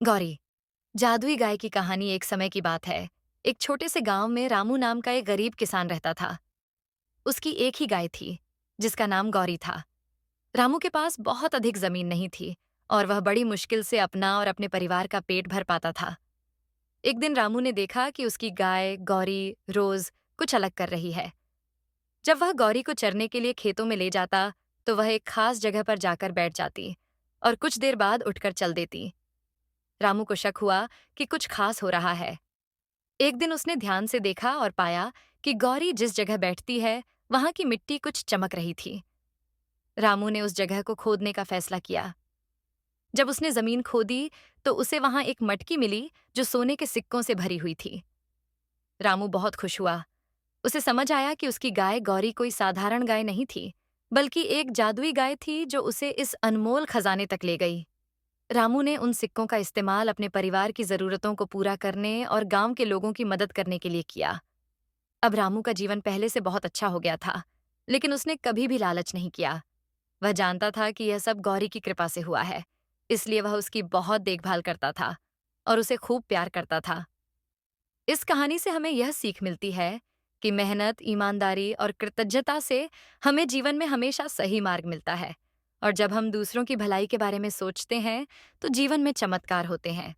गौरी। जादुई गाय की कहानी एक समय की बात है। एक छोटे से गांव में रामू नाम का एक गरीब किसान रहता था। उसकी एक ही गाय थी, जिसका नाम गौरी था। रामू के पास बहुत अधिक जमीन नहीं थी और वह बड़ी मुश्किल से अपना और अपने परिवार का पेट भर पाता था। एक दिन रामू ने देखा कि उसकी गाय गौरी रोज कुछ अलग कर रही है। जब वह गौरी को चरने के लिए खेतों में ले जाता, तो वह एक खास जगह पर जाकर बैठ जाती और कुछ देर बाद उठकर चल देती। रामू को शक हुआ कि कुछ खास हो रहा है। एक दिन उसने ध्यान से देखा और पाया कि गौरी जिस जगह बैठती है, वहां की मिट्टी कुछ चमक रही थी। रामू ने उस जगह को खोदने का फैसला किया। जब उसने जमीन खोदी, तो उसे वहां एक मटकी मिली जो सोने के सिक्कों से भरी हुई थी। रामू बहुत खुश हुआ। उसे समझ आया कि उसकी गाय गौरी कोई साधारण गाय नहीं थी, बल्कि एक जादुई गाय थी जो उसे इस अनमोल खजाने तक ले गई। रामू ने उन सिक्कों का इस्तेमाल अपने परिवार की जरूरतों को पूरा करने और गांव के लोगों की मदद करने के लिए किया। अब रामू का जीवन पहले से बहुत अच्छा हो गया था, लेकिन उसने कभी भी लालच नहीं किया। वह जानता था कि यह सब गौरी की कृपा से हुआ है, इसलिए वह उसकी बहुत देखभाल करता था और उसे खूब प्यार करता था। इस कहानी से हमें यह सीख मिलती है कि मेहनत, ईमानदारी और कृतज्ञता से हमें जीवन में हमेशा सही मार्ग मिलता है। और जब हम दूसरों की भलाई के बारे में सोचते हैं, तो जीवन में चमत्कार होते हैं।